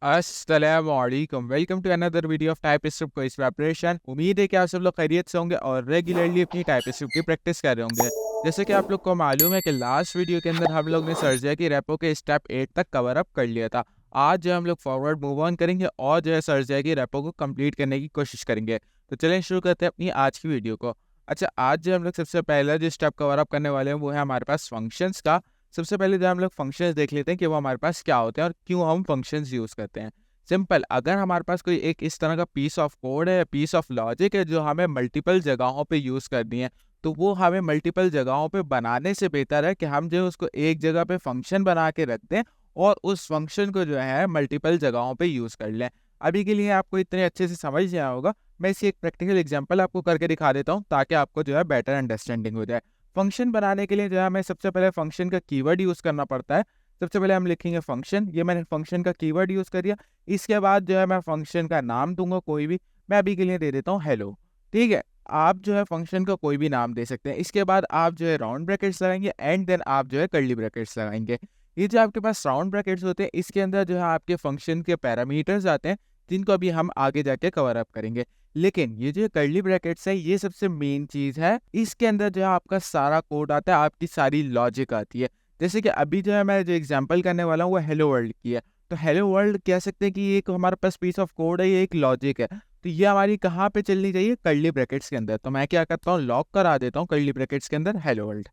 अस्सलामुअलैकुम, welcome to another video of TypeScript quiz preparation. उम्मीद है कि आप सब लोग खैरियत से होंगे और रेगुलरली अपनी टाइपिस्क्रिप्ट की प्रैक्टिस कर रहे होंगे। जैसे कि आप लोग को मालूम है कि लास्ट वीडियो के अंदर हम लोग ने सर्जिया की रेपो के स्टेप 8 तक कवर अप कर लिया था। आज जो हम लोग फॉरवर्ड मूव ऑन करेंगे और जो है सर्जिया की रेपो को कंप्लीट करने की कोशिश करेंगे। तो चलें शुरू करते हैं अपनी आज की वीडियो को। अच्छा, आज जो हम लोग सबसे पहला जो स्टेप कवर अप करने वाले हैं वो है हमारे पास फंक्शंस का। सबसे पहले जो हम लोग फंक्शंस देख लेते हैं कि वो हमारे पास क्या होते हैं और क्यों हम फंक्शंस यूज़ करते हैं। सिंपल, अगर हमारे पास कोई एक इस तरह का पीस ऑफ कोड है, पीस ऑफ लॉजिक है जो हमें मल्टीपल जगहों पे यूज़ करनी है, तो वो हमें मल्टीपल जगहों पे बनाने से बेहतर है कि हम जो है उसको एक जगह पे फंक्शन बना के रख दें और उस फंक्शन को जो है मल्टीपल जगहों पे यूज़ कर लें। अभी के लिए आपको इतने अच्छे से समझ नहीं आया होगा, मैं इसी एक प्रैक्टिकल एग्जांपल आपको करके दिखा देता हूँ ताकि आपको जो है बेटर अंडरस्टैंडिंग हो जाए। फंक्शन बनाने के लिए जो है हमें सबसे पहले फंक्शन का कीवर्ड यूज़ करना पड़ता है। सबसे पहले हम लिखेंगे फंक्शन, ये मैंने फंक्शन का कीवर्ड यूज़ कर दिया। इसके बाद जो है मैं फंक्शन का नाम दूंगा कोई भी, मैं अभी के लिए दे देता हूँ हेलो। ठीक है, आप जो है फंक्शन का कोई भी नाम दे सकते हैं। इसके बाद आप जो है राउंड ब्रैकेट्स लगाएंगे एंड देन आप जो है कर्ली ब्रैकेट्स लगाएंगे। ये जो आपके पास राउंड ब्रैकेट्स होते हैं इसके अंदर जो है आपके फंक्शन के पैरामीटर्स आते हैं जिनको अभी हम आगे जाके कवर अप करेंगे। लेकिन ये जो कर्ली ब्रैकेट्स है ये सबसे मेन चीज़ है, इसके अंदर जो है आपका सारा कोड आता है, आपकी सारी लॉजिक आती है। जैसे कि अभी जो है मैं जो एग्जांपल करने वाला हूँ वो हेलो वर्ल्ड की है। तो हेलो वर्ल्ड कह सकते हैं कि ये एक हमारे पास पीस ऑफ कोड है, ये एक लॉजिक है। तो ये हमारी कहाँ पे चलनी चाहिए? कर्ली ब्रैकेट्स के अंदर। तो मैं क्या करता हूँ, लॉक करा देता हूँ कर्ली ब्रैकेट्स के अंदर हेलो वर्ल्ड।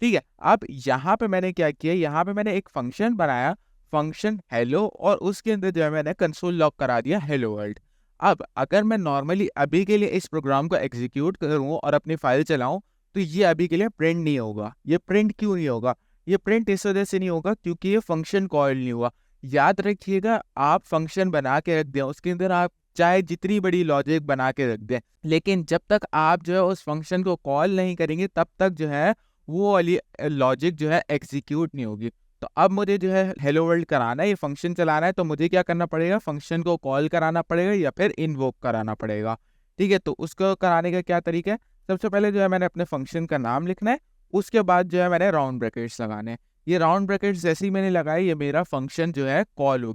ठीक है, अब यहाँ पे मैंने क्या किया, यहाँ पे मैंने एक फंक्शन बनाया, फंक्शन हेलो, और उसके अंदर जो है मैंने कंसोल लॉक करा दिया हेलो वर्ल्ड। अब अगर मैं नॉर्मली अभी के लिए इस प्रोग्राम को एग्जीक्यूट करूँ और अपनी फाइल चलाऊँ तो ये अभी के लिए प्रिंट नहीं होगा। ये प्रिंट क्यों नहीं होगा? ये प्रिंट इस वजह से नहीं होगा क्योंकि ये फंक्शन कॉल नहीं हुआ। याद रखिएगा, आप फंक्शन बना के रख दें, उसके अंदर आप चाहे जितनी बड़ी लॉजिक बना के रख दें, लेकिन जब तक आप जो है उस फंक्शन को कॉल नहीं करेंगे तब तक जो है वो वाली लॉजिक जो है एग्जीक्यूट नहीं होगी। तो अब मुझे जो है हेलो वर्ल्ड कराना है, ये फंक्शन चलाना है, तो मुझे क्या करना पड़ेगा, फंक्शन को कॉल कराना पड़ेगा या फिर इन्वोक कराना पड़ेगा। ठीक है, तो उसको कराने का क्या तरीका है? सबसे पहले जो है मैंने अपने फंक्शन का नाम लिखना है, उसके बाद जो है मैंने राउंड ब्रैकेट्स लगाने हैं। ये राउंड ब्रैकेट्स जैसे ही मैंने लगाए ये मेरा फंक्शन जो है कॉल हो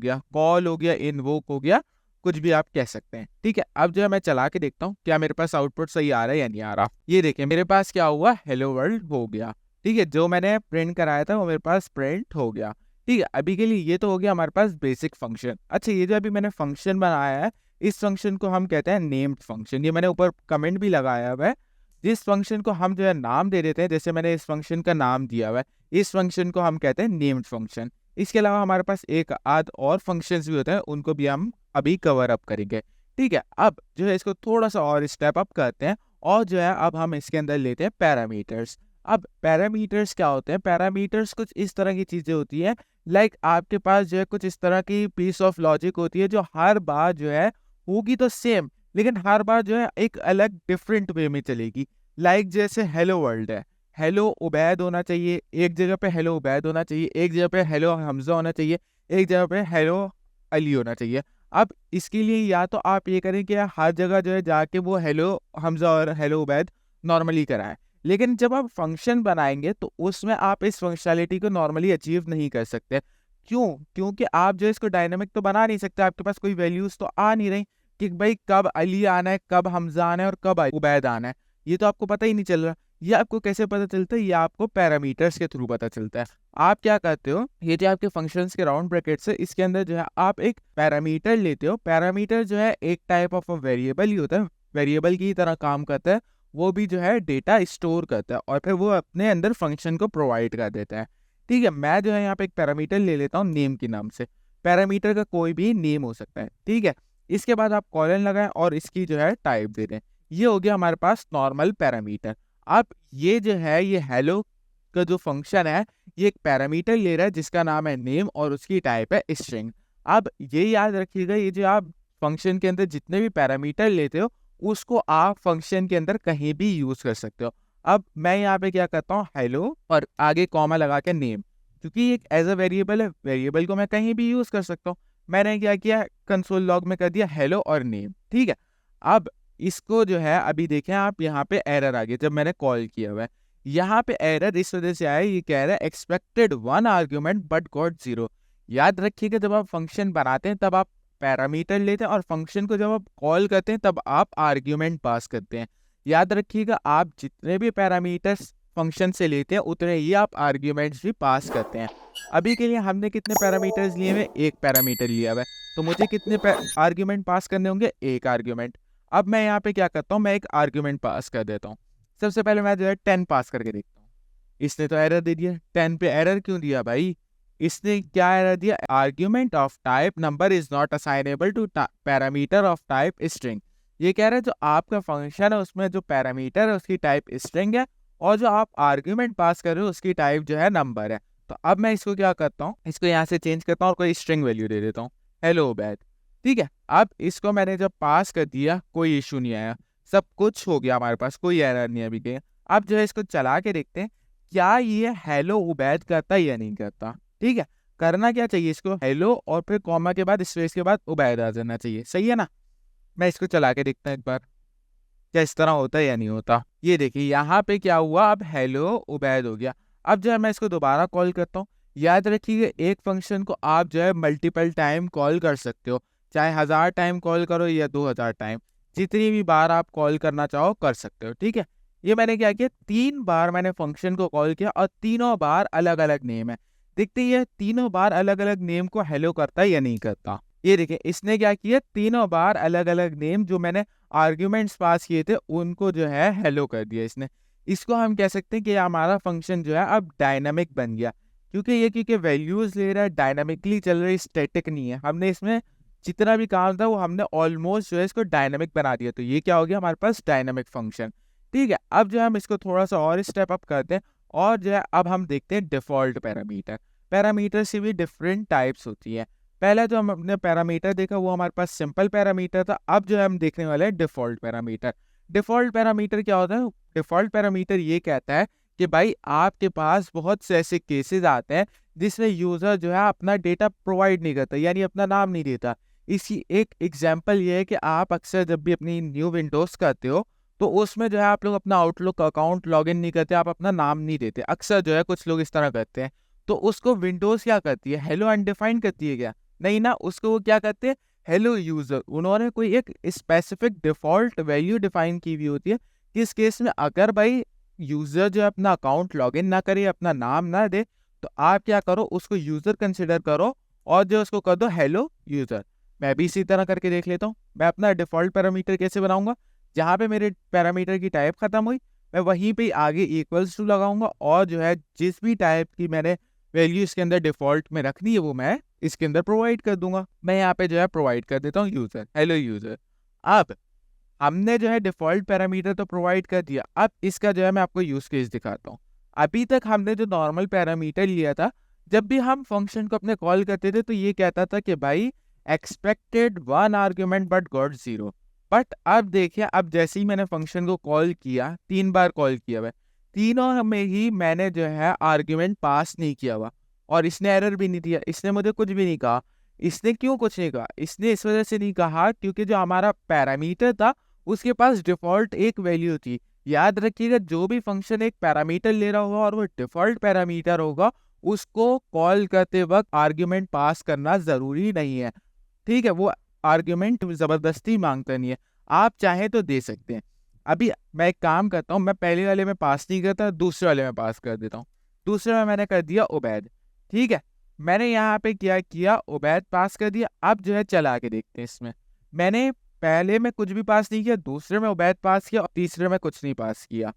गया, इन्वोक हो गया, कुछ भी आप कह सकते हैं। ठीक है, अब जो है मैं चला के देखता हूँ क्या मेरे पास आउटपुट सही आ रहा है या नहीं आ रहा। ये देखिए मेरे पास क्या हुआ, हेलो वर्ल्ड हो गया। ठीक है, जो मैंने प्रिंट कराया था वो मेरे पास प्रिंट हो गया। ठीक है, अभी के लिए ये तो हो गया हमारे पास बेसिक फंक्शन। अच्छा, ये जो अभी मैंने फंक्शन बनाया है इस फंक्शन को हम कहते हैं नेम्ड फंक्शन। ये मैंने ऊपर कमेंट भी लगाया हुआ है। जिस फंक्शन को हम जो है नाम दे देते हैं, जैसे मैंने इस फंक्शन का नाम दिया हुआ है, इस फंक्शन को हम कहते हैं नेम्ड फंक्शन। इसके अलावा हमारे पास एक आध और फंक्शंस भी होते हैं, उनको भी हम अभी कवर अप करेंगे। ठीक है, अब जो है इसको थोड़ा सा और स्टेप अप करते हैं और जो है अब हम इसके अंदर लेते हैं पैरामीटर्स। अब पैरामीटर्स क्या होते हैं? पैरामीटर्स कुछ इस तरह की चीजें होती है, लाइक आपके पास जो है कुछ इस तरह की पीस ऑफ लॉजिक होती है जो हर बार जो है होगी तो सेम, लेकिन हर बार जो है एक अलग डिफरेंट वे में चलेगी। लाइक जैसे हेलो वर्ल्ड है, हेलो उबैद होना चाहिए एक जगह पे, हेलो उबैद होना चाहिए एक जगह पे, हेलो हमजा होना चाहिए एक जगह पे, हेलो अली होना चाहिए। अब इसके लिए या तो आप ये करें कि हर जगह जो है जाके वो हेलो हमजा और हेलो उबैद नॉर्मली कराएं, लेकिन जब आप फंक्शन बनाएंगे तो उसमें आप इस फंक्शनैलिटी को नॉर्मली अचीव नहीं कर सकते। क्यों? क्योंकि आप जो इसको डायनामिक तो बना नहीं सकते, आपके पास कोई वैल्यूज तो आ नहीं रही कि भाई कब अली आना है, कब हमजा आना है और कब उबैद आना है, ये तो आपको पता ही नहीं चल रहा। ये आपको कैसे पता चलता है? ये आपको पैरामीटर्स के थ्रू पता चलता है। आप क्या करते हो, ये जो आपके फंक्शंस के राउंड ब्रैकेट्स है इसके अंदर जो है आप एक पैरामीटर लेते हो। पैरामीटर जो है एक टाइप ऑफ वेरिएबल ही होता है, वेरिएबल की तरह काम करता है। वो भी जो है डेटा स्टोर करता है और फिर वो अपने अंदर फंक्शन को प्रोवाइड कर देता है। ठीक है, मैं जो है यहाँ पे एक पैरामीटर ले लेता हूँ नेम के नाम से। पैरामीटर का कोई भी नेम हो सकता है। ठीक है, इसके बाद आप कॉलन लगाएं और इसकी जो है टाइप दे दें। ये हो गया हमारे पास नॉर्मल पैरामीटर। अब ये जो है ये हेलो का जो फंक्शन है ये एक पैरामीटर ले रहा है जिसका नाम है नेम और उसकी टाइप है स्ट्रिंग। अब ये याद रखिएगा, ये जो आप फंक्शन के अंदर जितने भी पैरामीटर लेते हो उसको आप फंक्शन के अंदर कहीं भी यूज कर सकते हो। अब मैं यहाँ पे क्या करता हूँ, हेलो और आगे कॉमा लगा के नेम, क्योंकि एक एज अ वेरिएबल है, वेरिएबल को मैं कहीं भी यूज कर सकता हूँ। मैंने क्या किया, कंसोल लॉग में कर दिया हेलो और नेम। ठीक है, अब इसको जो है अभी देखें आप, यहाँ पे एरर आ गया जब मैंने कॉल किया हुआ है। यहाँ पे एरर इस वजह से आया, ये कह रहा है एक्सपेक्टेड 1 आर्ग्यूमेंट बट गॉट 0। याद रखिएगा जब आप फंक्शन बनाते हैं तब आप पैरामीटर लेते हैं और फंक्शन को जब आप कॉल करते हैं तब आप आर्ग्यूमेंट पास करते हैं। याद रखिएगा आप जितने भी पैरामीटर्स फंक्शन से लेते हैं उतने ही आप आर्ग्यूमेंट्स भी पास करते हैं। अभी के लिए हमने कितने पैरामीटर्स लिए हुए, एक पैरामीटर लिया हुआ है, तो मुझे कितने आर्ग्यूमेंट पास करने होंगे, एक आर्ग्यूमेंट। अब मैं यहाँ पे क्या करता हूँ, मैं एक आर्ग्यूमेंट पास कर देता हूँ। सबसे पहले मैं जो है 10 पास करके देखता हूँ। इसने तो एरर दे दिया। 10 पे एरर क्यों दिया भाई? इसने क्या एरर दिया, argument of type number is not assignable to parameter of type string. ये कह रहा है जो आपका फंक्शन है उसमें जो पैरामीटर है उसकी टाइप स्ट्रिंग है और जो आप आर्ग्यूमेंट पास कर रहे हो उसकी टाइप जो है नंबर है। तो अब मैं इसको क्या करता हूँ, इसको यहाँ से चेंज करता हूँ और कोई स्ट्रिंग वैल्यू दे देता हूँ, हेलो उबैद। ठीक है, अब इसको मैंने जब पास कर दिया कोई इशू नहीं आया, सब कुछ हो गया हमारे पास, कोई एरर नहीं अभी के। अब जो है इसको चला के देखते हैं क्या ये हेलो उबैद करता है या नहीं करता। ठीक है, करना क्या चाहिए, इसको हेलो और फिर कॉमा के बाद स्पेस के बाद उबैद आ जाना चाहिए, सही है ना। मैं इसको चला के देखता हूँ एक बार क्या इस तरह होता है या नहीं होता। ये देखिए यहाँ पे क्या हुआ, अब हेलो उबैद हो गया। अब जो है मैं इसको दोबारा कॉल करता हूँ। याद रखिए एक फंक्शन को आप जो है मल्टीपल टाइम कॉल कर सकते हो, चाहे 1000 टाइम कॉल करो या 2000 टाइम, जितनी भी बार आप कॉल करना चाहो कर सकते हो। ठीक है, ये मैंने क्या किया, 3 बार मैंने फंक्शन को कॉल किया और तीनों बार अलग अलग नेम है। देखते ही तीनों बार अलग अलग नेम को हेलो करता है या नहीं करता। ये देखिए इसने क्या किया, तीनों बार अलग अलग नेम जो मैंने आर्ग्यूमेंट्स पास किए थे उनको जो है हेलो कर दिया इसने। इसको हम कह सकते हैं कि हमारा फंक्शन जो है अब डायनामिक बन गया, क्योंकि वैल्यूज ले रहा है, डायनामिकली चल रही, स्टैटिक नहीं है। हमने इसमें जितना भी काम था वो हमने ऑलमोस्ट जो है इसको डायनामिक बना दिया, तो ये क्या हो गया हमारे पास डायनामिक फंक्शन। ठीक है, अब जो है हम इसको थोड़ा सा और स्टेप अप करते हैं और जो है अब हम देखते हैं डिफॉल्ट पैरामीटर। पैरामीटर से भी डिफरेंट टाइप्स होती है। पहले जो हम अपने पैरामीटर देखा वो हमारे पास सिंपल पैरामीटर था, अब जो है हम देखने वाले हैं डिफॉल्ट पैरामीटर। डिफॉल्ट पैरामीटर क्या होता है, डिफॉल्ट पैरामीटर ये कहता है कि भाई आपके पास बहुत से ऐसे केसेस आते हैं जिसमें यूजर जो है अपना डेटा प्रोवाइड नहीं करता, यानी अपना नाम नहीं देता। इसी एक एग्जांपल ये है कि आप अक्सर जब भी अपनी न्यू विंडोज करते हो तो उसमें जो है आप लोग अपना आउटलुक अकाउंट लॉगिन नहीं करते, आप अपना नाम नहीं देते, अक्सर जो है कुछ लोग इस तरह करते हैं। तो उसको विंडोज क्या करती है, हेलो अनडिफाइन करती है क्या, नहीं ना, उसको वो क्या करते हैं, हेलो यूजर। उन्होंने कोई एक स्पेसिफिक डिफॉल्ट वैल्यू डिफाइन की हुई होती है कि इस केस में अगर भाई यूजर जो अपना अकाउंट लॉगिन ना करे, अपना नाम ना दे, तो आप क्या करो, उसको यूजर कंसिडर करो और जो उसको कर दो हेलो यूजर। मैं भी इसी तरह करके देख लेता हूँ, मैं अपना डिफॉल्ट पैरामीटर कैसे बनाऊंगा, जहाँ पे मेरे पैरामीटर की टाइप खत्म हुई मैं वहीं पे आगे इक्वल्स टू लगाऊंगा और जो है जिस भी टाइप की मैंने वैल्यू इसके अंदर डिफॉल्ट में रखनी है वो मैं इसके अंदर प्रोवाइड कर दूंगा। मैं यहाँ पे जो है प्रोवाइड कर देता हूँ यूजर, हेलो यूजर। अब हमने जो है डिफॉल्ट पैरामीटर तो प्रोवाइड कर दिया, अब इसका जो है मैं आपको यूज केस दिखाता हूँ। अभी तक हमने जो नॉर्मल पैरामीटर लिया था, जब भी हम फंक्शन को अपने कॉल करते थे तो ये कहता था कि भाई expected 1 argument but got 0। But अब देखिए, अब जैसे ही मैंने फंक्शन को कॉल किया, 3 बार कॉल किया हुआ, तीनों में ही मैंने जो है आर्ग्यूमेंट पास नहीं किया हुआ और इसने एरर भी नहीं दिया, इसने मुझे कुछ भी नहीं कहा। इसने क्यों कुछ नहीं कहा, इसने इस वजह से नहीं कहा क्योंकि जो हमारा पैरामीटर था उसके पास डिफॉल्ट एक वैल्यू थी। याद रखिएगा जो भी फंक्शन एक पैरामीटर ले रहा होगा और वो डिफॉल्ट पैरामीटर होगा, उसको कॉल करते वक्त आर्ग्यूमेंट पास करना जरूरी नहीं है। ठीक है, वो आर्ग्यूमेंट जबरदस्ती मांगता नहीं है, आप चाहे तो दे सकते हैं। अभी मैं एक काम करता हूँ, मैं पहले वाले में पास नहीं करता, दूसरे वाले में पास कर देता हूँ। दूसरे में मैंने कर दिया उबैद। ठीक है, मैंने यहाँ पे क्या किया, उबैद पास कर दिया। अब जो है चला के देखते हैं इसमें, मैंने पहले में कुछ भी पास नहीं किया, दूसरे में उबैद पास किया और तीसरे में कुछ नहीं पास किया।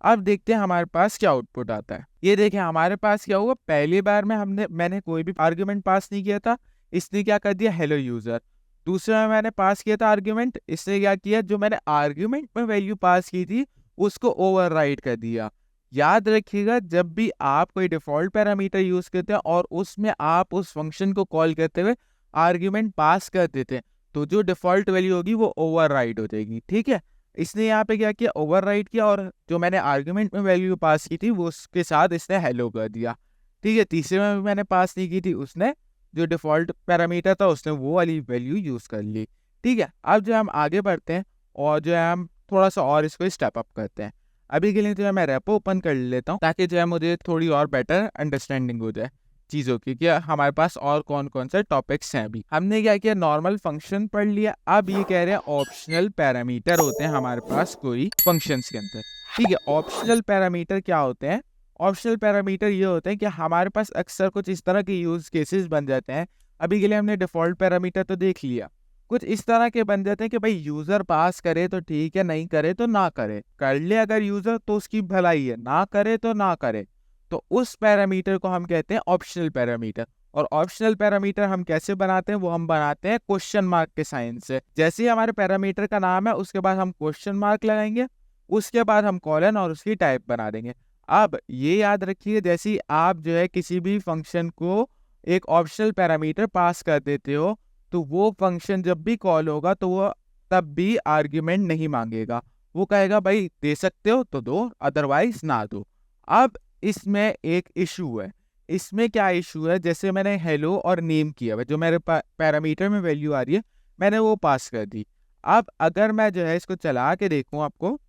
अब देखते हैं हमारे पास क्या आउटपुट आता है। ये देखें हमारे पास क्या हुआ, पहली बार में मैंने कोई भी आर्ग्यूमेंट पास नहीं किया था, इसने क्या कर दिया, हेलो यूजर। दूसरे में मैंने पास किया था आर्ग्यूमेंट, इसने क्या किया, जो मैंने आर्ग्यूमेंट में वैल्यू पास की थी उसको ओवरराइड कर दिया। याद रखिएगा जब भी आप कोई डिफॉल्ट पैरामीटर यूज करते हैं और उसमें आप उस फंक्शन को कॉल करते हुए आर्ग्यूमेंट पास कर देते हैं तो जो डिफॉल्ट वैल्यू होगी वो ओवरराइड हो जाएगी। ठीक है, इसने यहाँ पे क्या किया, ओवरराइड किया और जो मैंने आर्ग्यूमेंट में वैल्यू पास की थी वो उसके साथ इसने हेलो कर दिया। ठीक है, तीसरे में भी मैंने पास नहीं की थी, उसने जो डिफॉल्ट पैरामीटर था उसने वो वाली वैल्यू यूज कर ली। ठीक है, अब जो हम आगे बढ़ते हैं और जो है हम थोड़ा सा और इसको स्टेप अप करते हैं। अभी के लिए जो है मैं रेपो ओपन कर लेता हूँ ताकि जो है मुझे थोड़ी और बेटर अंडरस्टैंडिंग हो जाए। चीज़ों की कि हमारे पास और कौन कौन से टॉपिक्स हैं। अभी हमने क्या किया, नॉर्मल फंक्शन पढ़ लिया। अब ये कह रहे हैं ऑप्शनल पैरामीटर होते हैं हमारे पास कोई फंक्शंस के अंदर। ठीक है, ऑप्शनल पैरामीटर क्या होते हैं? ऑप्शनल पैरामीटर ये होते हैं कि हमारे पास अक्सर कुछ इस तरह के यूज केसेस बन जाते हैं। अभी के लिए हमने डिफ़ॉल्ट पैरामीटर तो देख लिया, कुछ इस तरह के बन जाते हैं कि भाई यूज़र पास करे तो ठीक है, नहीं करे तो ना करे। कर ले अगर यूज़र तो उसकी भलाई है, ना करे तो ना करे। तो उस पैरामीटर को हम कहते हैं ऑप्शनल पैरामीटर। और ऑप्शनल पैरामीटर हम कैसे बनाते हैं? वो हम बनाते हैं क्वेश्चन मार्क के साइन से। जैसे ही हमारे पैरामीटर का नाम है उसके बाद हम क्वेश्चन मार्क लगाएंगे, उसके बाद हम कॉलन और उसकी टाइप बना देंगे। अब ये याद रखिए, जैसे ही आप जो है किसी भी फंक्शन को एक ऑप्शनल पैरामीटर पास कर देते हो तो वो फंक्शन जब भी कॉल होगा तो वो तब भी आर्ग्यूमेंट नहीं मांगेगा। वो कहेगा भाई दे सकते हो तो दो, अदरवाइज ना दो। अब इसमें एक इशू है। इसमें क्या इशू है? जैसे मैंने हेलो और नेम किया है, जो मेरे पैरामीटर में वैल्यू आ रही है मैंने वो पास कर दी। अब अगर मैं जो है इसको चला के देखूं आपको,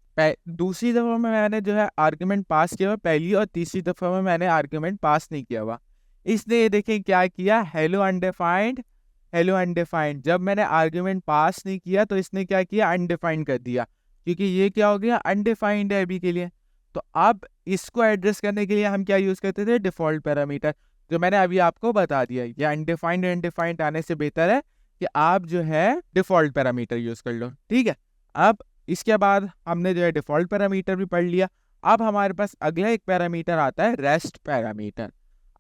दूसरी दफ़ा में मैंने जो है आर्ग्यूमेंट पास किया हुआ, पहली और तीसरी दफ़ा में मैंने आर्ग्यूमेंट पास नहीं किया हुआ। इसने ये देखें क्या किया, हेलो अनडिफाइंड, हेलो अनडिफाइंड। जब मैंने आर्ग्यूमेंट पास नहीं किया तो इसने क्या किया, अनडिफाइंड कर दिया, क्योंकि ये क्या हो गया, अनडिफाइंड है अभी के लिए। तो अब इसको एड्रेस करने के लिए हम क्या यूज़ करते थे, डिफ़ॉल्ट पैरामीटर, जो मैंने अभी आपको बता दिया। ये अनडिफाइंड आने से बेहतर है कि आप जो है डिफ़ॉल्ट पैरामीटर यूज़ कर लो। ठीक है, अब इसके बाद हमने जो है डिफ़ॉल्ट पैरामीटर भी पढ़ लिया। अब हमारे पास अगला एक पैरामीटर आता है रेस्ट पैरामीटर।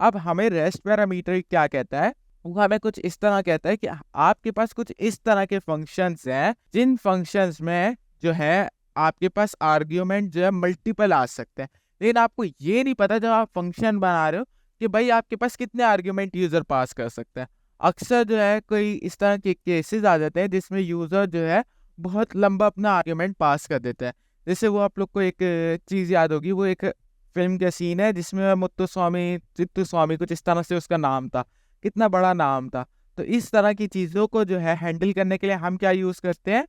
अब हमें रेस्ट पैरामीटर क्या कहता है? वो हमें कुछ इस तरह कहता है कि आपके पास कुछ इस तरह के फंक्शंस हैं जिन फंक्शंस में जो है आपके पास आर्ग्यूमेंट जो है मल्टीपल आ सकते हैं, लेकिन आपको ये नहीं पता जब आप फंक्शन बना रहे हो कि भाई आपके पास कितने आर्ग्यूमेंट यूज़र पास कर सकते हैं। अक्सर जो है कोई इस तरह के केसेस आ जाते हैं जिसमें यूज़र जो है बहुत लंबा अपना आर्ग्यूमेंट पास कर देता है। जैसे वो आप लोग को एक चीज़ याद होगी, वो एक फिल्म का सीन है जिसमें मुत्तुस्वामी चित्तुस्वामी कुछ इस तरह से उसका नाम था, कितना बड़ा नाम था। तो इस तरह की चीज़ों को जो है हैंडल करने के लिए हम क्या यूज़ करते हैं,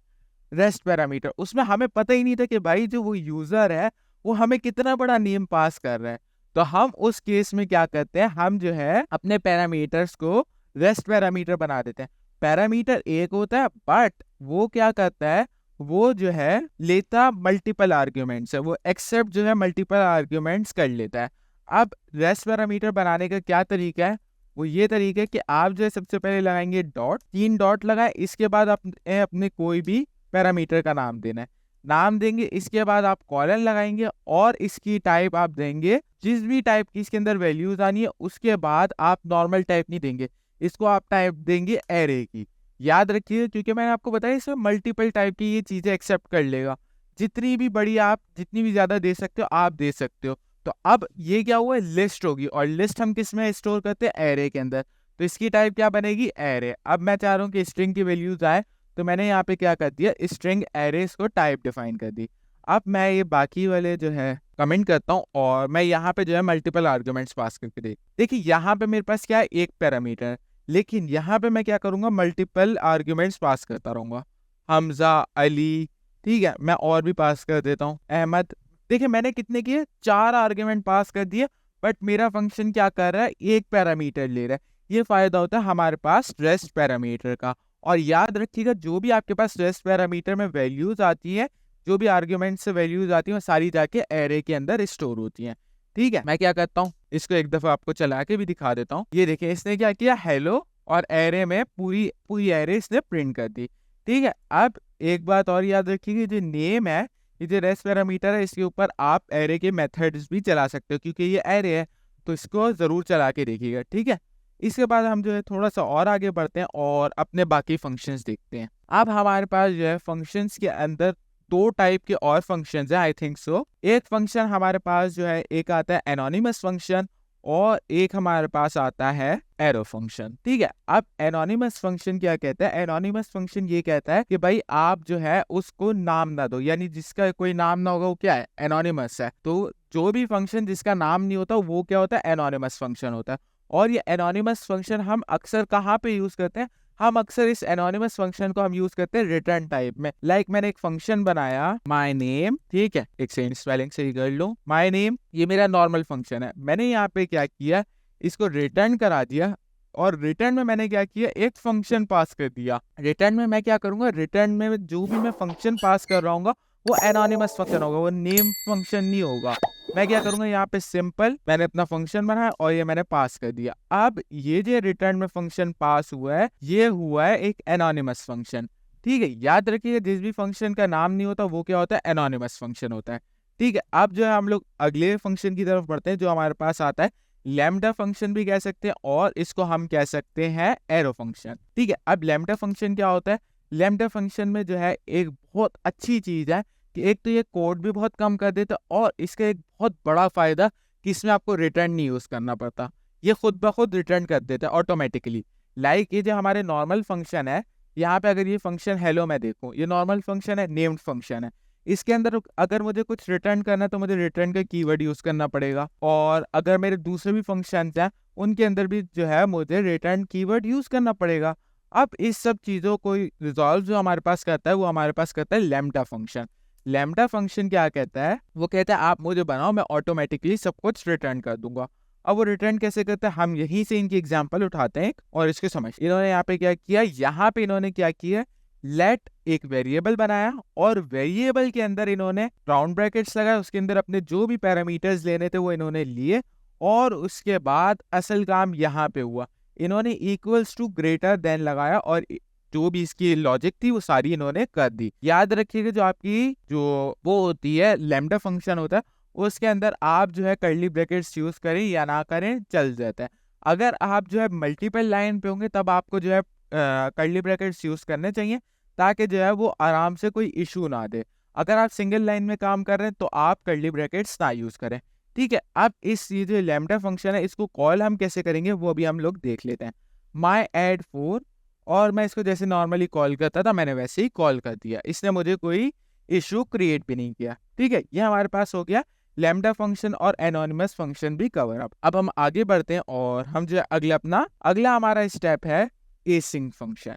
रेस्ट पैरामीटर। उसमें हमें पता ही नहीं था कि भाई जो वो यूज़र है वो हमें कितना बड़ा नेम पास कर रहा है। तो हम उस केस में क्या करते हैं, हम जो है अपने पैरामीटर्स को रेस्ट पैरामीटर बना देते हैं। पैरामीटर एक होता है बट वो क्या करता है, वो जो है लेता मल्टीपल आर्ग्यूमेंट्स है, वो एक्सेप्ट जो है मल्टीपल आर्ग्यूमेंट्स कर लेता है। अब रेस्ट पैरामीटर बनाने का क्या तरीका है? वो ये तरीका है कि आप जो है सबसे पहले लगाएंगे डॉट, 3 डॉट लगाए, इसके बाद अपने कोई भी पैरामीटर का नाम देना है, नाम देंगे, इसके बाद आप कॉलन लगाएंगे और इसकी टाइप आप देंगे जिस भी टाइप की इसके अंदर वैल्यूज आनी है। उसके बाद आप नॉर्मल टाइप नहीं देंगे, इसको आप टाइप देंगे एरे की। याद रखिए क्योंकि मैंने आपको बताया इसमें मल्टीपल टाइप की ये चीज़ें एक्सेप्ट कर लेगा। जितनी भी बड़ी आप जितनी भी ज़्यादा दे सकते हो आप दे सकते हो। तो अब ये क्या हुआ, लिस्ट होगी, और लिस्ट हम किस में स्टोर करते हैं, एरे के अंदर। तो इसकी टाइप क्या बनेगी, एरे। अब मैं चाह रहा हूँ कि स्ट्रिंग की वैल्यूज आए, तो मैंने यहाँ पे क्या कर दिया, स्ट्रिंग एरेस को टाइप डिफाइन कर दी। अब मैं ये बाकी वाले जो है कमेंट करता हूँ और मैं यहाँ पे जो है मल्टीपल आर्ग्यूमेंट्स पास करके देखिए यहाँ पे मेरे पास क्या है, एक पैरामीटर, लेकिन यहाँ पे मैं क्या करूँगा, मल्टीपल आर्ग्यूमेंट्स पास करता रहूँगा। हमजा, अली, ठीक है, मैं और भी पास कर देता हूँ, अहमद। देखिए मैंने कितने किए, 4 आर्ग्यूमेंट पास कर दिए, बट मेरा फंक्शन क्या कर रहा है, एक पैरामीटर ले रहा है। ये फायदा होता है हमारे पास रेस्ट पैरामीटर का। और याद रखिएगा जो भी आपके पास रेस्ट पैरामीटर में वैल्यूज आती है, जो भी आर्ग्यूमेंट से वैल्यूज आती हैं, वो सारी जाके एरे के अंदर स्टोर होती हैं। ठीक है, मैं क्या करता हूँ, इसको एक दफा आपको चला के भी दिखा देता हूँ। ये देखिए इसने क्या किया, हेलो, और एरे में पूरी एरे इसने प्रिंट कर दी। ठीक है, अब एक बात और याद रखिए, जो नेम है, ये जो रेस्ट पैरामीटर है, इसके ऊपर आप एरे के मेथड्स भी चला सकते हो, क्योंकि ये एरे है तो इसको जरूर चला के देखिएगा। ठीक है, इसके बाद हम जो है थोड़ा सा और आगे बढ़ते हैं और अपने बाकी फंक्शंस देखते हैं। अब हमारे पास जो है फंक्शंस के अंदर 2 टाइप के और फंक्शंस हैं, आई थिंक सो। एक फंक्शन हमारे पास जो है, एक आता है एनोनिमस फंक्शन और एक हमारे पास आता है एरो फंक्शन। ठीक है, अब एनोनिमस फंक्शन क्या कहता है, एनोनिमस फंक्शन ये कहता है कि भाई आप जो है उसको नाम ना दो, यानी जिसका कोई नाम ना होगा वो क्या है, एनोनिमस है। तो जो भी फंक्शन जिसका नाम नहीं होता वो क्या होता है, एनोनिमस फंक्शन होता है। और ये एनोनिमस फंक्शन हम अक्सर कहाँ पे यूज करते हैं, हम अक्सर इस एनोनिमस फंक्शन को हम यूज करते हैं रिटर्न टाइप में। लाइक मैंने एक फंक्शन बनाया माय नेम, ठीक है, एक सेकंड स्पेलिंग सही कर लो, माय नेम, ये मेरा नॉर्मल फंक्शन है। मैंने यहाँ पे क्या किया, इसको रिटर्न करा दिया और रिटर्न में मैंने क्या किया, एक फंक्शन पास कर दिया। रिटर्न में मैं क्या करूंगा, रिटर्न में जो भी मैं फंक्शन पास कर रहा हूँ वो एनोनिमस फंक्शन होगा, वो नेम फंक्शन नहीं होगा। मैं क्या करूंगा, यहाँ पे सिंपल मैंने अपना फंक्शन बनाया और ये मैंने पास कर दिया। अब ये जो रिटर्न में फंक्शन पास हुआ है, ये हुआ है एक एनोनिमस फंक्शन। ठीक है, याद रखिए जिस भी फंक्शन का नाम नहीं होता वो क्या होता है, एनोनिमस फंक्शन होता है। ठीक है, अब जो है हम लोग अगले फंक्शन की तरफ बढ़ते हैं जो हमारे पास आता है लैम्डा फंक्शन भी कह सकते हैं, और इसको हम कह सकते हैं एरो फंक्शन। ठीक है, अब लैम्डा फंक्शन क्या होता है, लैम्डा फंक्शन में जो है एक बहुत अच्छी चीज है कि एक तो ये कोड भी बहुत कम कर देता है, और इसका एक बहुत बड़ा फायदा कि इसमें आपको रिटर्न नहीं यूज करना पड़ता, ये खुद ब खुद रिटर्न कर देता है ऑटोमेटिकली। लाइक ये जो हमारे नॉर्मल फंक्शन है, यहाँ पे अगर ये फंक्शन हेलो मैं देखूँ, ये नॉर्मल फंक्शन है, नेम्ड फंक्शन है। इसके अंदर अगर मुझे कुछ रिटर्न करना है तो मुझे रिटर्न का कीवर्ड यूज करना पड़ेगा, और अगर मेरे दूसरे भी फंक्शंस हैं उनके अंदर भी जो है मुझे रिटर्न कीवर्ड यूज करना पड़ेगा। अब इस सब चीजों को रिजॉल्व जो हमारे पास करता है वो हमारे पास करता है लैम्डा फंक्शन। लैम्डा फंक्शन क्या कहता है, वो कहता है आप मुझे बनाओ, मैं ऑटोमेटिकली सब कुछ रिटर्न कर दूंगा। अब वो रिटर्न कैसे करता है, हम यहीं से इनकी एग्जांपल उठाते हैं और इसके समझ। इन्होंने यहाँ पे क्या किया, यहाँ पे इन्होंने क्या किया, लेट एक वेरिएबल बनाया और वेरिएबल के अंदर इन्होंने राउंड ब्रैकेट्स लगाए, उसके अंदर अपने जो भी पैरामीटर्स लेने थे वो इन्होंने लिए, और उसके बाद असल काम यहाँ पे हुआ, इन्होंने इक्वल्स टू ग्रेटर देन लगाया और जो भी इसकी लॉजिक थी वो सारी इन्होंने कर दी। याद रखिएगा जो आपकी जो वो होती है लैम्डा फंक्शन होता है, उसके अंदर आप जो है कर्ली ब्रैकेट्स यूज करें या ना करें चल जाता है। अगर आप जो है मल्टीपल लाइन पे होंगे तब आपको जो है कर्ली ब्रैकेट्स यूज करने चाहिए, ताकि जो है वो आराम से कोई इशू ना दे। अगर आप सिंगल लाइन में काम कर रहे हैं तो आप कर्ली ब्रैकेट्स ना यूज करें। ठीक है, अब इस ये जो लैम्डा फंक्शन है इसको कॉल हम कैसे करेंगे वो अभी हम लोग देख लेते हैं। माई एड 4, और मैं इसको जैसे नॉर्मली कॉल करता था मैंने वैसे ही कॉल कर दिया, इसने मुझे कोई इशू क्रिएट भी नहीं किया। ठीक है, ये हमारे पास हो गया लैम्डा फंक्शन और एनोनिमस फंक्शन भी कवर अप। अब हम आगे बढ़ते हैं और हम जो अगला हमारा स्टेप है एसिंग फंक्शन।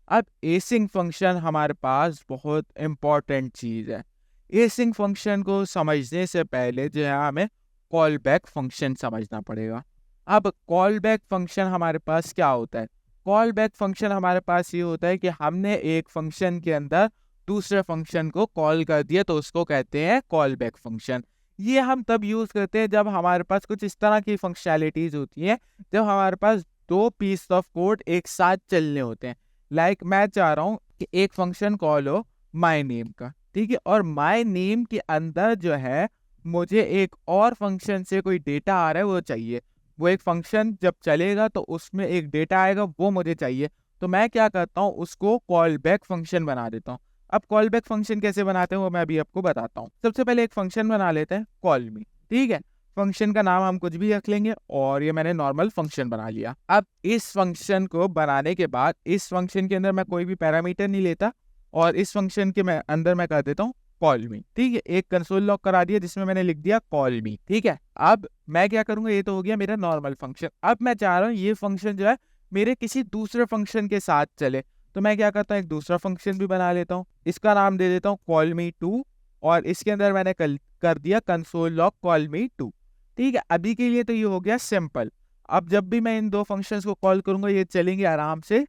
अब एसिंग फंक्शन हमारे पास बहुत इंपॉर्टेंट चीज है। एसिंग फंक्शन को समझने से पहले जो है हमें कॉल बैक फंक्शन समझना पड़ेगा। अब कॉल बैक फंक्शन हमारे पास क्या होता है, कॉल बैक फंक्शन हमारे पास ये होता है कि हमने एक फंक्शन के अंदर दूसरे फंक्शन को कॉल कर दिया तो उसको कहते हैं कॉल बैक फंक्शन। ये हम तब यूज करते हैं जब हमारे पास कुछ इस तरह की फंक्शनैलिटीज होती हैं, जब हमारे पास दो पीस ऑफ कोड एक साथ चलने होते हैं। लाइक मैं चाह रहा हूँ कि एक फंक्शन कॉल हो माई नेम का, ठीक है, और माई नेम के अंदर जो है मुझे एक और फंक्शन से कोई डेटा आ रहा है वो चाहिए। वो एक फंक्शन जब चलेगा तो उसमें एक डेटा आएगा वो मुझे चाहिए, तो मैं क्या करता हूँ उसको कॉल बैक फंक्शन बना देता हूँ। अब कॉल बैक फंक्शन कैसे बनाते हैं वो मैं अभी आपको बताता हूँ। सबसे पहले एक फंक्शन बना लेते हैं कॉल मी, ठीक है, फंक्शन का नाम हम कुछ भी रख लेंगे, और ये मैंने नॉर्मल फंक्शन बना लिया। अब इस फंक्शन को बनाने के बाद इस फंक्शन के अंदर मैं कोई भी पैरामीटर नहीं लेता, और इस फंक्शन के अंदर मैं कर देता हूँ कॉल मी। ठीक है, एक कंसोल लॉग करा दिया जिसमें मैंने लिख दिया कॉल मी। ठीक है, अब मैं क्या करूंगा, ये तो हो गया मेरा नॉर्मल फंक्शन। अब मैं चाह रहा हूँ ये फंक्शन जो है मेरे किसी दूसरे फंक्शन के साथ चले, तो मैं क्या करता हूँ एक दूसरा फंक्शन भी बना लेता हूँ, इसका नाम दे देता हूँ कॉल मी 2, और इसके अंदर मैंने कर दिया कंसोल लॉग कॉल मी 2। ठीक है, अभी के लिए तो ये हो गया सिंपल। अब जब भी मैं इन दो फंक्शंस को कॉल करूंगा ये चलेंगे आराम से,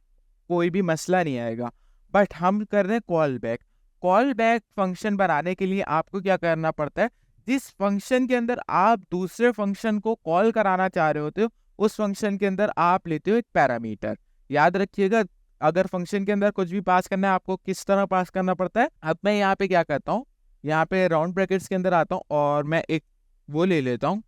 कोई भी मसला नहीं आएगा। बट हम कर रहे हैं call back. Call back function बनाने के लिए आपको क्या करना पड़ता है, जिस फंक्शन के अंदर आप दूसरे फंक्शन को कॉल कराना चाह रहे होते हो उस फंक्शन के अंदर आप लेते हो एक पैरामीटर। याद रखिएगा अगर फंक्शन के अंदर कुछ भी पास करना है आपको किस तरह पास करना पड़ता है। अब मैं यहाँ पे क्या करता हूँ, यहाँ पे राउंड ब्रैकेट्स के अंदर आता हूँ और मैं एक वो ले लेता हूँ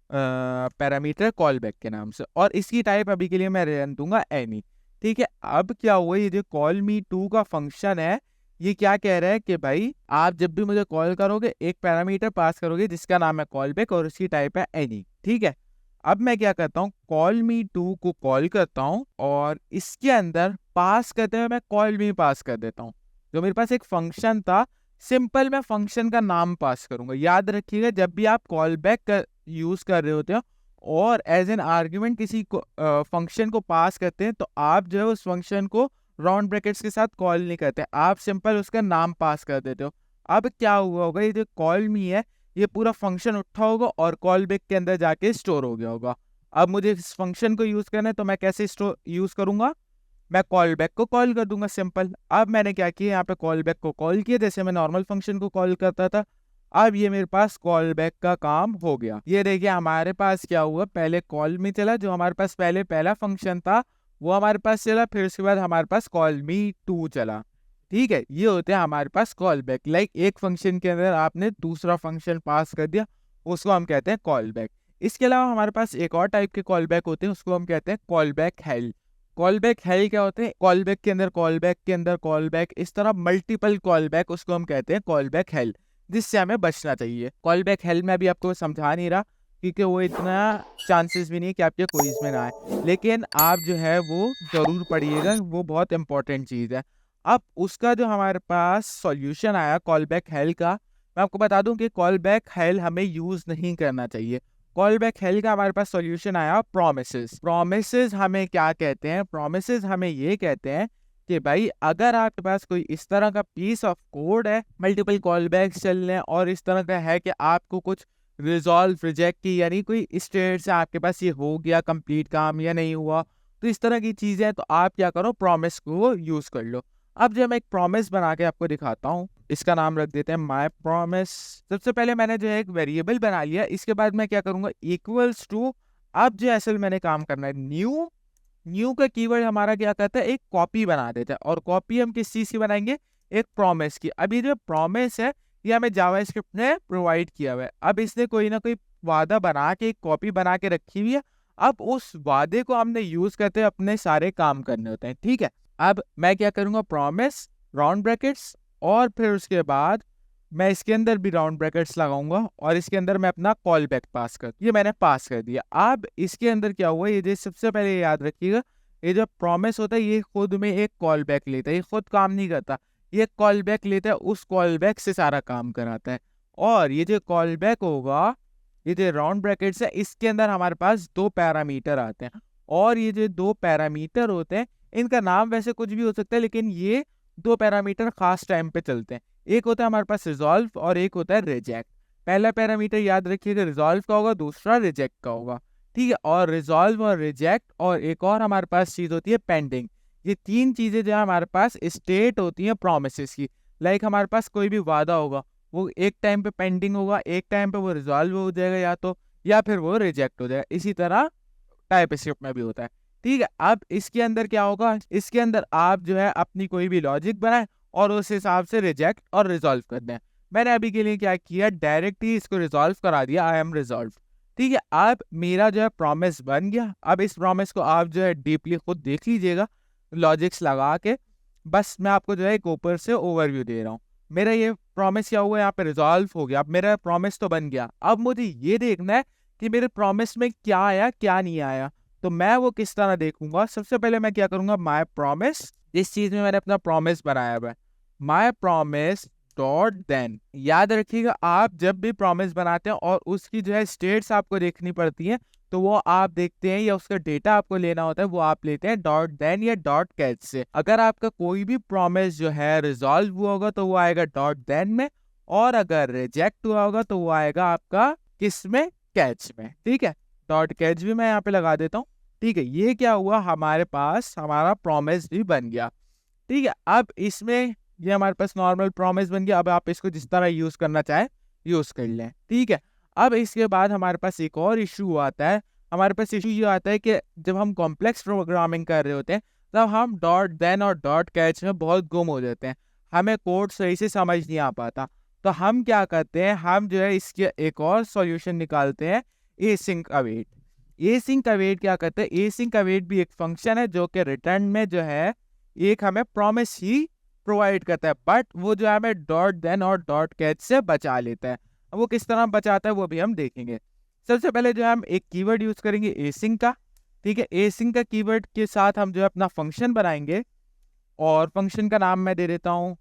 पैरामीटर कॉल बैक के नाम से, और इसकी टाइप अभी के लिए मैं रहने दूंगा एनी। ठीक है, अब क्या हुआ, ये जो कॉल मी 2 का फंक्शन है ये क्या कह रहा है कि भाई आप जब भी मुझे कॉल करोगे एक पैरामीटर पास करोगे जिसका नाम है कॉल बैक और उसकी टाइप है एनी। ठीक है, अब मैं क्या करता हूँ कॉल मी 2 को कॉल करता हूँ और इसके अंदर पास करते हुए मैं कॉल मी पास कर देता हूँ। जो मेरे पास एक फंक्शन था सिंपल मैं फंक्शन का नाम पास करूंगा। याद रखिएगा जब भी आप कॉल बैक यूज कर रहे होते हो और एज एन आर्ग्यूमेंट किसी को फंक्शन को पास करते हैं तो आप जो है उस फंक्शन को राउंड ब्रैकेट्स के साथ कॉल नहीं करते, आप सिंपल उसका नाम पास कर देते हो। अब क्या हुआ होगा, ये जो कॉल मी है ये पूरा फंक्शन उठा होगा और कॉल बैक के अंदर जाके स्टोर हो गया होगा। अब मुझे इस फंक्शन को यूज करना है तो मैं कैसे यूज करूंगा, मैं कॉल बैक को कॉल कर दूंगा, सिंपल। अब मैंने क्या किया, यहाँ पे कॉल बैक को कॉल किया जैसे मैं नॉर्मल फंक्शन को कॉल करता था। अब ये मेरे पास कॉल बैक का काम हो गया। ये देखिए हमारे पास क्या हुआ, पहले कॉल मी चला, जो हमारे पास पहले पहला फंक्शन था वो हमारे पास चला, फिर उसके बाद हमारे पास कॉल मी 2 चला। ठीक है, ये होते हैं हमारे पास कॉल बैक। लाइक एक फंक्शन के अंदर आपने दूसरा फंक्शन पास कर दिया, उसको हम कहते हैं कॉल बैक। इसके अलावा हमारे पास एक और टाइप के कॉल बैक होते हैं, उसको हम कहते हैं call back hello. Call back hello क्या होते हैं, कॉल बैक के अंदर कॉल बैक के अंदर कॉल बैक, इस तरह मल्टीपल कॉल बैक, उसको हम कहते हैं कॉल बैक हेल, जिससे हमें बचना चाहिए। कॉल बैक हेल में अभी आपको समझा नहीं रहा क्योंकि वो इतना चांसेस भी नहीं कि आपके क्विज में ना आए, लेकिन आप जो है वो जरूर पढ़िएगा, वो बहुत इंपॉर्टेंट चीज़ है। अब उसका जो हमारे पास सॉल्यूशन आया कॉल बैक हेल का, मैं आपको बता दूं कि कॉल बैक हेल हमें यूज नहीं करना चाहिए। कॉल बैक हेल का हमारे पास सॉल्यूशन आया प्रोमिसेस। प्रोमिसेस हमें क्या कहते हैं, प्रोमिसेस हमें ये कहते हैं कि भाई अगर आपके पास कोई इस तरह का पीस ऑफ कोड है, मल्टीपल कॉल बैक्स चल रहे हैं और इस तरह का है कि आपको कुछ रिजॉल्व रिजेक्ट की, यानी कोई स्टेट से आपके पास ये हो गया कंप्लीट काम या नहीं हुआ, तो इस तरह की चीजें हैं, तो आप क्या करो, प्रॉमिस को यूज कर लो। अब जब मैं एक प्रॉमिस बना के आपको दिखाता हूँ, इसका नाम रख देते हैं माय प्रॉमिस। सबसे पहले मैंने जो है एक वेरिएबल बना लिया, इसके बाद मैं क्या करूंगा, इक्वल्स टू, अब जो असल मैंने काम करना है न्यू। न्यू का कीवर्ड हमारा क्या कहता है, एक कॉपी बना देता है, और कॉपी हम किस चीज की बनाएंगे, एक प्रॉमिस की। अब ये जो प्रॉमिस है ये हमें जावास्क्रिप्ट ने प्रोवाइड किया हुआ है। अब इसने कोई ना कोई वादा बना के एक कॉपी बना के रखी हुई है, अब उस वादे को हमने यूज करते हुए अपने सारे काम करने होते हैं। ठीक है, अब मैं क्या करूंगा, प्रॉमिस राउंड ब्रैकेट्स, और फिर उसके बाद मैं इसके अंदर भी राउंड ब्रैकेट्स लगाऊंगा, और इसके अंदर मैं अपना कॉल बैक पास कर, ये मैंने पास कर दिया। अब इसके अंदर क्या हुआ, ये जो सबसे पहले याद रखिएगा, ये जो प्रॉमिस होता है ये खुद में एक कॉल बैक लेता है, ये खुद काम नहीं करता, ये कॉल बैक लेता है, उस कॉल बैक से सारा काम कराता है। और ये जो कॉल बैक होगा, ये जो राउंड ब्रैकेट्स है, इसके अंदर हमारे पास 2 पैरामीटर आते हैं, और ये जो 2 पैरामीटर होते हैं, इनका नाम वैसे कुछ भी हो सकता है, लेकिन ये 2 पैरामीटर खास टाइम पे चलते हैं। एक होता है हमारे पास रिजॉल्व और एक होता है रिजेक्ट। पहला पैरामीटर याद रखिएगा रिजॉल्व का होगा, दूसरा रिजेक्ट का होगा। ठीक है, और रिजॉल्व और रिजेक्ट और एक और हमारे पास चीज होती है पेंडिंग। ये 3 चीजें जो है हमारे पास स्टेट होती हैं प्रोमिसेस की। लाइक हमारे पास कोई भी वादा होगा, वो एक टाइम पे पेंडिंग होगा, एक टाइम पे वो रिजॉल्व हो जाएगा या तो, या फिर वो रिजेक्ट हो जाएगा। इसी तरह टाइप स्क्रिप्ट में भी होता है। ठीक है, अब इसके अंदर क्या होगा, इसके अंदर आप जो है अपनी कोई भी लॉजिक बनाए और उस हिसाब से रिजेक्ट और रिजॉल्व कर दें। मैंने अभी के लिए क्या किया, डायरेक्ट ही इसको रिजॉल्व करा दिया, आई एम रिजॉल्व। ठीक है, अब मेरा जो है प्रॉमिस बन गया। अब इस प्रॉमिस को आप जो है डीपली खुद देख लीजिएगा लॉजिक्स लगा के, बस मैं आपको जो है एक ऊपर से ओवरव्यू दे रहा हूँ। मेरा ये प्रॉमिस क्या हुआ, यहाँ पे रिजॉल्व हो गया। अब मेरा प्रॉमिस तो बन गया, अब मुझे ये देखना है कि मेरे प्रॉमिस में क्या आया क्या नहीं आया। तो मैं वो किस तरह देखूंगा, सबसे पहले मैं क्या करूंगा, माय प्रॉमिस, जिस चीज में मैंने अपना प्रॉमिस बनाया हुआ है, माय प्रॉमिस डॉट देन। याद रखिएगा आप जब भी प्रॉमिस बनाते हैं और उसकी जो है स्टेट्स आपको देखनी पड़ती हैं, तो वो आप देखते हैं, या उसका डेटा आपको लेना होता है वो आप लेते हैं डॉट देन या डॉट कैच से। अगर आपका कोई भी प्रॉमिस जो है रिजॉल्व हुआ होगा तो वो आएगा डॉट देन में, और अगर रिजेक्ट हुआ होगा तो वो आएगा आपका किस में, कैच में। ठीक है, डॉट कैच भी मैं यहाँ पे लगा देता हूँ। ठीक है, ये क्या हुआ, हमारे पास हमारा प्रॉमिस भी बन गया। ठीक है, अब इसमें ये हमारे पास नॉर्मल प्रॉमिस बन गया। अब आप इसको जिस तरह यूज करना चाहे यूज कर लें। ठीक है, अब इसके बाद हमारे पास एक और इशू आता है। हमारे पास इशू ये आता है कि जब हम कॉम्प्लेक्स प्रोग्रामिंग कर रहे होते हैं तब हम डॉट देन और डॉट कैच में बहुत गुम हो जाते हैं, हमें कोड सही से समझ नहीं आ पाता। तो हम क्या करते हैं, हम जो है इसके एक और सॉल्यूशन निकालते हैं, एसिंक अवेट। एसिंक अवेट क्या करते हैं, एसिंक अवेट भी एक फंक्शन है जो कि रिटर्न में जो है एक हमें प्रॉमिस ही प्रोवाइड करता है, बट वो जो है हमें डॉट देन और डॉट कैच से बचा लेता है। अब वो किस तरह बचाता है वो भी हम देखेंगे। सबसे पहले जो है हम एक कीवर्ड यूज करेंगे एसिंक का। ठीक है, एसिंक का कीवर्ड के साथ हम जो है अपना फंक्शन बनाएंगे, और फंक्शन का नाम मैं दे देता हूँ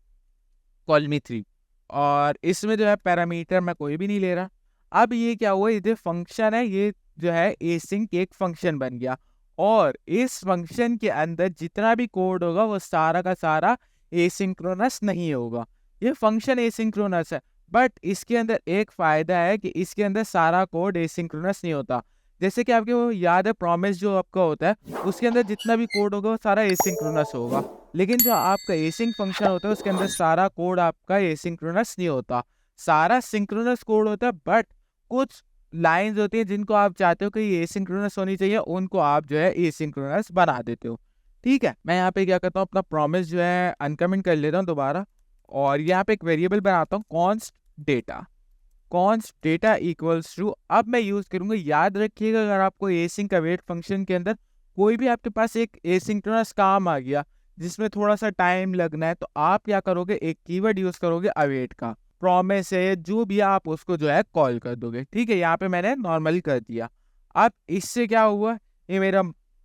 कॉल मी 3, और इसमें जो है पैरामीटर मैं कोई भी नहीं ले रहा। अब ये क्या हुआ, ये जो फंक्शन है ये जो है एसिंक एक फंक्शन बन गया, और इस फंक्शन के अंदर जितना भी कोड होगा वो सारा का सारा एसिंक्रोनस नहीं होगा। ये फंक्शन एसिंक्रोनस है, बट इसके अंदर एक फायदा है कि इसके अंदर सारा कोड एसिंक्रोनस नहीं होता। जैसे कि आपको वो याद है प्रॉमिस जो आपका होता है उसके अंदर जितना भी कोड होगा वो सारा एसिंक्रोनस होगा, लेकिन जो आपका एसिंक फंक्शन होता है उसके अंदर सारा कोड आपका एसिंक्रोनस नहीं होता, सारा सिंक्रोनस कोड होता है। बट कुछ लाइंस होती हैं जिनको आप चाहते हो कि ये एसिंक्रोनस होनी चाहिए, उनको आप जो है एसिंक्रोनस बना देते हो। ठीक है, मैं यहाँ पे क्या करता हूँ, अपना प्रॉमिस जो है अनकमेंट कर लेता हूँ दोबारा, और यहाँ पे एक वेरिएबल बनाता हूँ const data. Const data equals to, अब मैं यूज करूंगा, याद रखिएगा अगर आपको एसिंक अवेट फंक्शन के अंदर कोई भी आपके पास एक एसिंक्रोनस काम आ गया जिसमें थोड़ा सा टाइम लगना है, तो आप क्या करोगे, एक कीवर्ड यूज करोगे अवेट का, प्रॉमिस है जो भी आप उसको जो है कॉल कर दोगे। ठीक है, यहाँ पे मैंने नॉर्मली कर दिया। अब इससे क्या हुआ, ये मेरा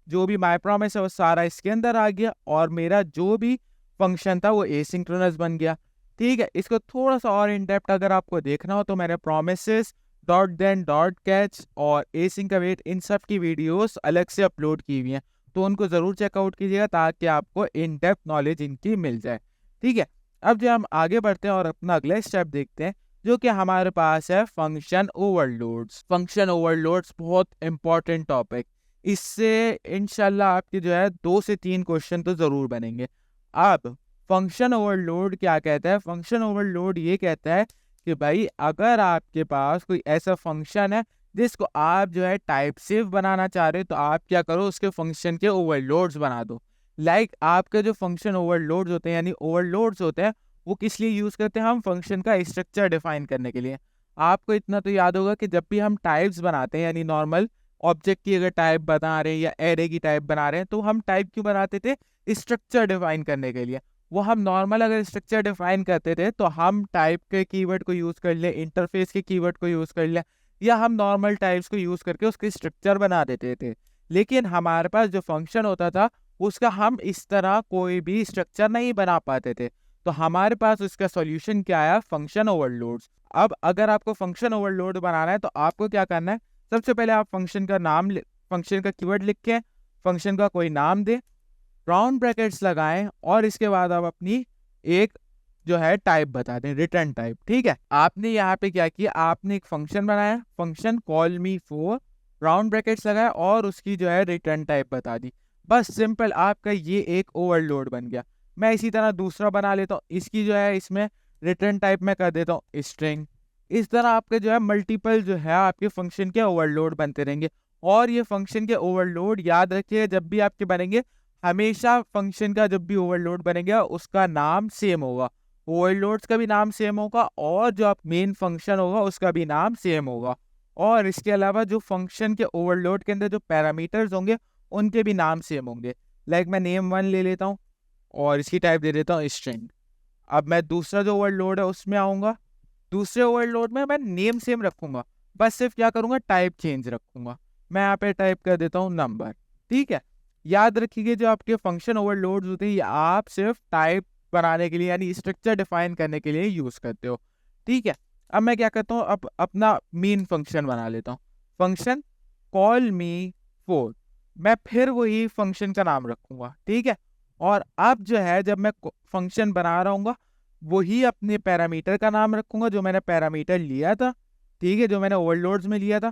जो भी माई प्रॉमिस है वो सारा इसके अंदर आ गया, और मेरा जो भी फंक्शन था वो एसिंक्रोनस बन गया। ठीक है, इसको थोड़ा सा और इन डेप्थ अगर आपको देखना हो तो मैंने promises dot then dot catch और एसिंक अवेट इन सब की वीडियोस अलग से अपलोड की हुई हैं, तो उनको ज़रूर चेकआउट कीजिएगा ताकि आपको इन डेप्थ नॉलेज इनकी मिल जाए। ठीक है, अब जो हम आगे बढ़ते हैं और अपना अगला स्टेप देखते हैं, जो कि हमारे पास है फंक्शन ओवरलोड्स। फंक्शन ओवरलोड्स बहुत इंपॉर्टेंट टॉपिक, इससे इंशाल्लाह आपके जो है 2 से 3 क्वेश्चन तो ज़रूर बनेंगे। अब फंक्शन ओवरलोड क्या कहता है, फंक्शन ओवरलोड ये कहता है कि भाई अगर आपके पास कोई ऐसा फंक्शन है जिसको आप जो है टाइप सेफ बनाना चाह रहे हो, तो आप क्या करो, उसके फंक्शन के ओवरलोड्स बना दो। आपके जो फंक्शन ओवरलोड्स होते हैं, यानी ओवरलोड्स होते हैं, वो किस लिए यूज करते हैं, हम फंक्शन का स्ट्रक्चर डिफाइन करने के लिए। आपको इतना तो याद होगा कि जब भी हम टाइप्स बनाते हैं, यानी नॉर्मल ऑब्जेक्ट की अगर टाइप बना रहे हैं या एरे की टाइप बना रहे हैं, तो हम टाइप क्यों बनाते थे, स्ट्रक्चर डिफाइन करने के लिए। वो हम नॉर्मल अगर स्ट्रक्चर डिफाइन करते थे तो हम टाइप के कीवर्ड को यूज कर ले, इंटरफेस के कीवर्ड को यूज कर ले, या हम नॉर्मल टाइप्स को यूज करके उसके स्ट्रक्चर बना देते थे। लेकिन हमारे पास जो फंक्शन होता था उसका हम इस तरह कोई भी स्ट्रक्चर नहीं बना पाते थे, तो हमारे पास उसका सॉल्यूशन क्या आया, फंक्शन ओवरलोड्स। अब अगर आपको फंक्शन ओवरलोड बनाना है तो आपको क्या करना है, सबसे पहले आप फंक्शन का नाम, फंक्शन का कीवर्ड लिख के फंक्शन का कोई नाम दे, राउंड ब्रैकेट्स लगाएं, और इसके बाद आप अपनी एक जो है टाइप बता दें, रिटर्न टाइप। ठीक है, आपने यहाँ पे क्या किया, आपने एक फंक्शन बनाया, function call me for, round brackets लगाया और उसकी जो है रिटर्न टाइप बता दी। बस सिंपल, आपका ये एक ओवरलोड बन गया। मैं इसी तरह दूसरा बना लेता हूँ, इसकी जो है इसमें रिटर्न टाइप में कर देता हूँ स्ट्रिंग। इस तरह आपके जो है मल्टीपल जो है आपके फंक्शन के ओवरलोड बनते रहेंगे। और ये फंक्शन के ओवरलोड याद रखिए, जब भी आपके बनेंगे हमेशा फंक्शन का जब भी ओवरलोड बनेगा उसका नाम सेम होगा, ओवरलोड्स का भी नाम सेम होगा, और जो आप मेन फंक्शन होगा उसका भी नाम सेम होगा। और इसके अलावा जो फंक्शन के ओवरलोड के अंदर जो पैरामीटर्स होंगे उनके भी नाम सेम होंगे। मैं नेम 1 ले लेता हूँ और इसकी टाइप दे देता हूँ स्ट्रिंग। अब मैं दूसरा जो ओवरलोड है उसमें आऊँगा, दूसरे ओवरलोड में मैं नेम सेम रखूंगा, बस सिर्फ क्या करूंगा, टाइप चेंज रखूंगा। मैं यहाँ पे टाइप कर देता हूँ नंबर। ठीक है, याद रखिए जो आपके फंक्शन ओवरलोड्स होते हैं ये आप सिर्फ टाइप बनाने के लिए, यानी स्ट्रक्चर डिफाइन करने के लिए यूज करते हो। ठीक है, अब मैं क्या करता हूँ, अब अपना मेन फंक्शन बना लेता हूँ, फंक्शन कॉल मी फॉर, मैं फिर वही फंक्शन का नाम रखूंगा। ठीक है, और अब जो है जब मैं फंक्शन बना रहा हूँ वही अपने पैरामीटर का नाम रखूंगा जो मैंने पैरामीटर लिया था, ठीक है, जो मैंने ओवरलोड्स में लिया था।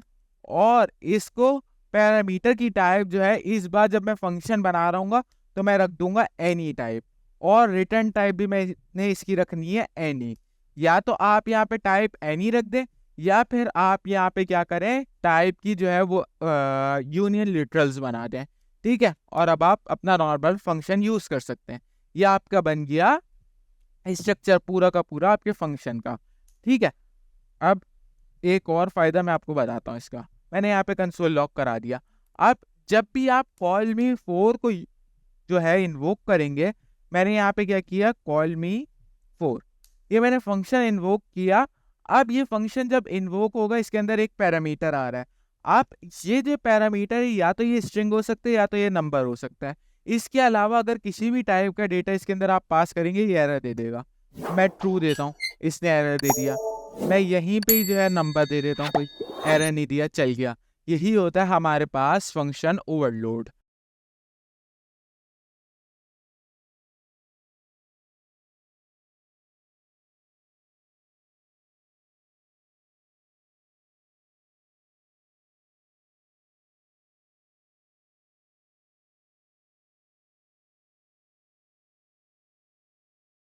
और इसको पैरामीटर की टाइप जो है इस बार जब मैं फंक्शन बना रहा हूँ तो मैं रख दूंगा एनी टाइप, और रिटर्न टाइप भी मैंने इसकी रखनी है एनी। या तो आप यहाँ पे टाइप एनी रख दें, या फिर आप यहाँ पे क्या करें, टाइप की जो है वो यूनियन लिटरल्स बना दें। ठीक है, और अब आप अपना नॉर्मल फंक्शन यूज कर सकते हैं। यह आपका बन गया स्ट्रक्चर पूरा का पूरा आपके फंक्शन का। ठीक है, अब एक और फायदा मैं आपको बताता हूँ इसका, मैंने यहाँ पे कंसोल लॉक करा दिया। अब जब भी आप कॉल मी फॉर को जो है इन्वोक करेंगे, मैंने यहाँ पे क्या किया, कॉल मी फॉर, ये मैंने फंक्शन इन्वोक किया। अब ये फंक्शन जब इन्वोक होगा इसके अंदर एक पैरामीटर आ रहा है। आप ये जो पैरामीटर है या तो ये स्ट्रिंग हो सकते हैं या तो ये नंबर हो सकता है। इसके अलावा अगर किसी भी टाइप का डेटा इसके अंदर आप पास करेंगे ये एरर दे देगा। मैं ट्रू देता हूँ, इसने एरर दे दिया। मैं यहीं पे ही जो है नंबर दे देता हूँ, कोई एरर नहीं दिया, चल गया। यही होता है हमारे पास फंक्शन ओवरलोड।